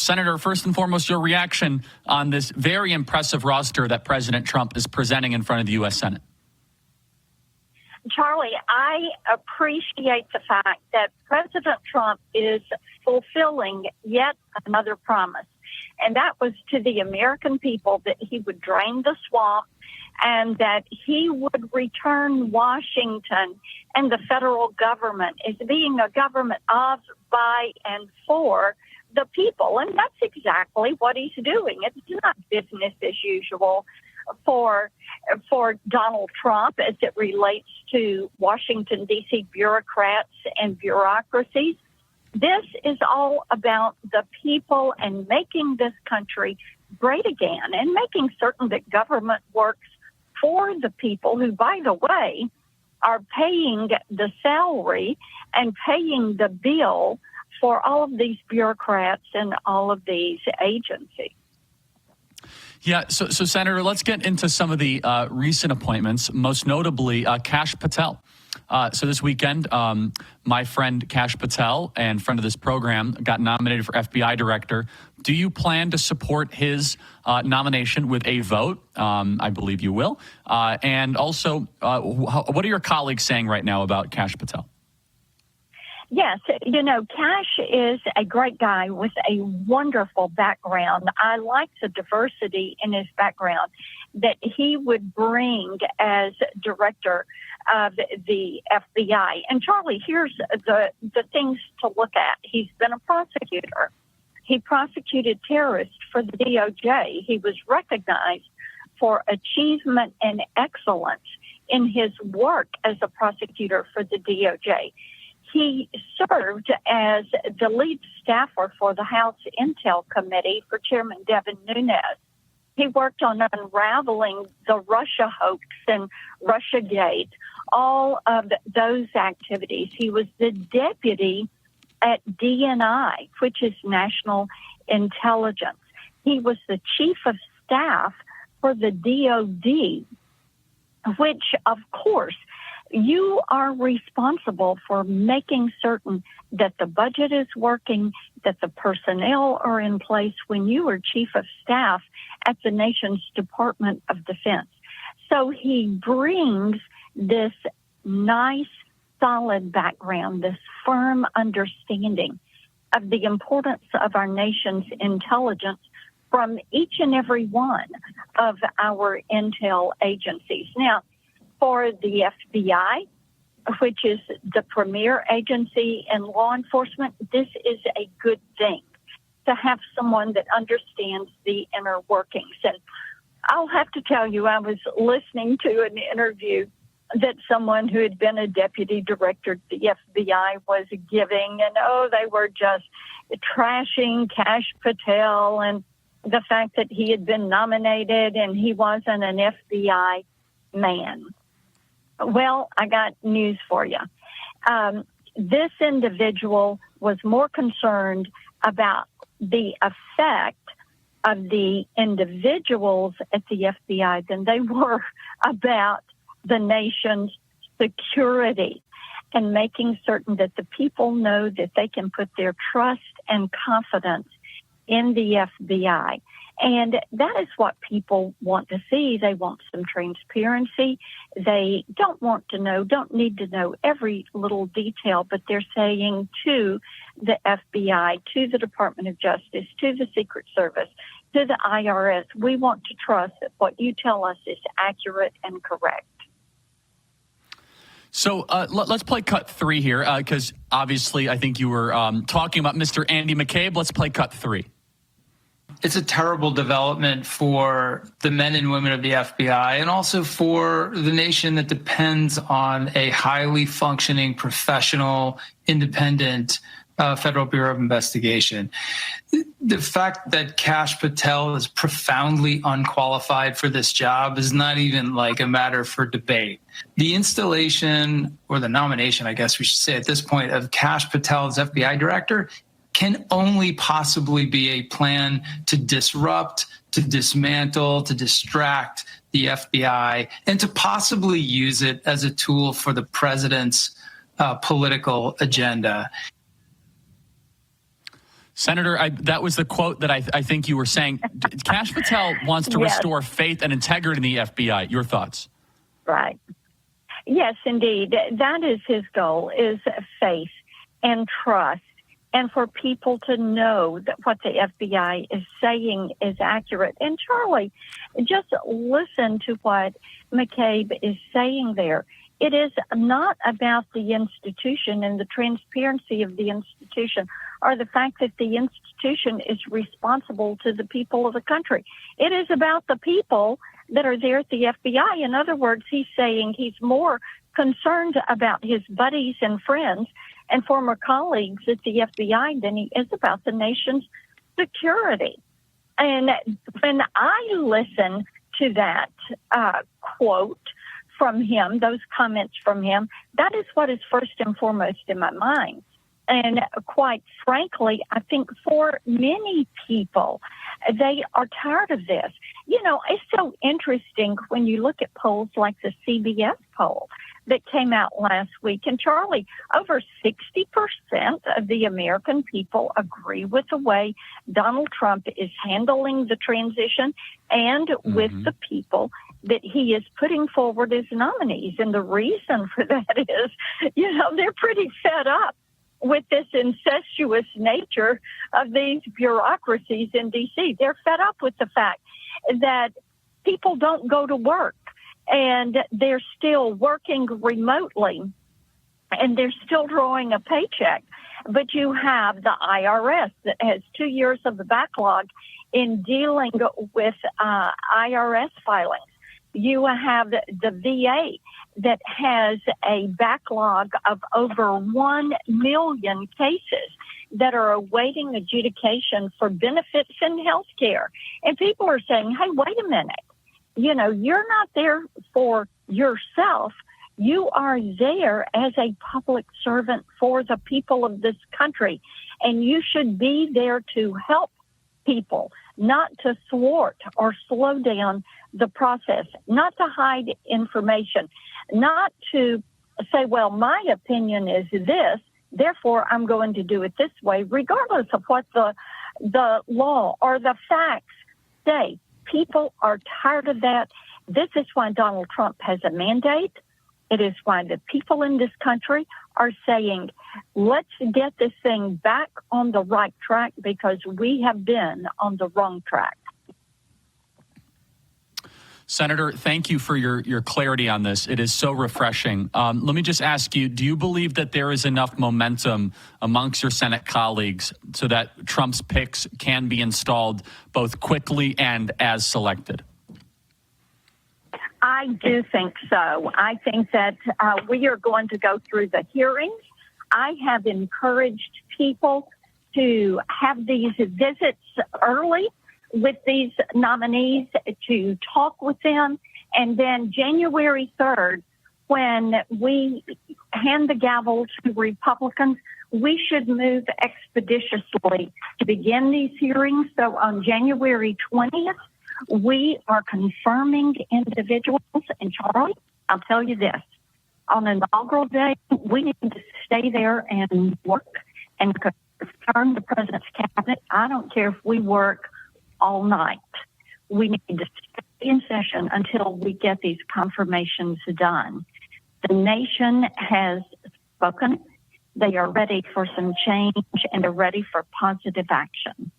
Senator, first and foremost, your reaction on this very impressive roster that President Trump is presenting in front of the U.S. Senate. Charlie, I appreciate the fact that President Trump is fulfilling yet another promise, and that was to the American people that he would drain the swamp and that he would return Washington and the federal government as being a government of, by, and for the people. And that's exactly what he's doing. It's not business as usual for Donald Trump as it relates to Washington, D.C. bureaucrats and bureaucracies. This is all about the people and making this country great again and making certain that government works for the people who, by the way, are paying the salary and paying the bill for all of these bureaucrats and all of these agencies. Yeah, so Senator, let's get into some of the recent appointments, most notably Kash Patel. So this weekend, my friend Kash Patel and friend of this program got nominated for FBI Director. Do you plan to support his nomination with a vote? I believe you will. And also, what are your colleagues saying right now about Kash Patel? Yes, Kash is a great guy with a wonderful background. I like the diversity in his background that he would bring as director of the FBI. And Charlie, here's the things to look at. He's been a prosecutor. He prosecuted terrorists for the DOJ. He was recognized for achievement and excellence in his work as a prosecutor for the DOJ. He served as the lead staffer for the House Intel Committee for Chairman Devin Nunes. He worked on unraveling the Russia hoax and Russiagate, all of those activities. He was the deputy at DNI, which is National Intelligence. He was the chief of staff for the DOD, which, of course, you are responsible for making certain that the budget is working, that the personnel are in place when you are chief of staff at the nation's Department of Defense. So he brings this nice, solid background, this firm understanding of the importance of our nation's intelligence from each and every one of our intel agencies. Now, for the FBI, which is the premier agency in law enforcement, this is a good thing to have someone that understands the inner workings. And I'll have to tell you, I was listening to an interview that someone who had been a deputy director at the FBI was giving, and they were just trashing Kash Patel and the fact that he had been nominated and he wasn't an FBI man. Well, I got news for you. This individual was more concerned about the effect of the individuals at the FBI than they were about the nation's security and making certain that the people know that they can put their trust and confidence in the FBI. And that is what people want to see. They want some transparency. They don't need to know every little detail, but they're saying to the FBI, to the Department of Justice, to the Secret Service, to the IRS, we want to trust that what you tell us is accurate and correct. So let's play cut 3 here, because obviously I think you were talking about Mr. Andy McCabe. Let's play cut 3. It's a terrible development for the men and women of the FBI and also for the nation that depends on a highly functioning, professional, independent Federal Bureau of Investigation. The fact that Kash Patel is profoundly unqualified for this job is not even like a matter for debate. The installation, or the nomination, I guess we should say at this point, of Kash Patel as FBI director can only possibly be a plan to disrupt, to dismantle, to distract the FBI, and to possibly use it as a tool for the president's political agenda. Senator, that was the quote that I think you were saying. Kash Patel wants to restore faith and integrity in the FBI. Your thoughts? Right. Yes, indeed. That is his goal, is faith and trust, and for people to know that what the FBI is saying is accurate. And Charlie, just listen to what McCabe is saying there. It is not about the institution and the transparency of the institution or the fact that the institution is responsible to the people of the country. It is about the people that are there at the FBI. In other words, he's saying he's more concerned about his buddies and friends and former colleagues at the FBI than he is about the nation's security. And when I listen to that quote from him, those comments from him, that is what is first and foremost in my mind. And quite frankly, I think for many people, they are tired of this. You know, it's so interesting when you look at polls like the CBS poll that came out last week. And Charlie, over 60% of the American people agree with the way Donald Trump is handling the transition and with the people that he is putting forward as nominees. And the reason for that is, you know, they're pretty fed up with this incestuous nature of these bureaucracies in D.C. They're fed up with the fact that people don't go to work and they're still working remotely and they're still drawing a paycheck. But you have the IRS that has 2 years of the backlog in dealing with IRS filings. You have the VA that has a backlog of over 1 million cases that are awaiting adjudication for benefits in health care. And people are saying, hey, wait a minute. You know, you're not there for yourself. You are there as a public servant for the people of this country. And you should be there to help people, not to thwart or slow down the process, not to hide information, not to say, well, my opinion is this, therefore I'm going to do it this way, regardless of what the law or the facts say. People are tired of that. This is why Donald Trump has a mandate. It is why the people in this country are saying, let's get this thing back on the right track because we have been on the wrong track. Senator, thank you for your clarity on this. It is so refreshing. Let me just ask you, do you believe that there is enough momentum amongst your Senate colleagues so that Trump's picks can be installed both quickly and as selected? I do think so. I think that we are going to go through the hearings. I have encouraged people to have these visits early with these nominees, to talk with them. And then January 3rd, when we hand the gavel to Republicans, we should move expeditiously to begin these hearings. So on January 20th, we are confirming individuals. And Charlie, I'll tell you this, on inaugural day, we need to stay there and work and confirm the president's cabinet. I don't care if we work all night. We need to stay in session until we get these confirmations done. The nation has spoken. They are ready for some change and they're ready for positive action.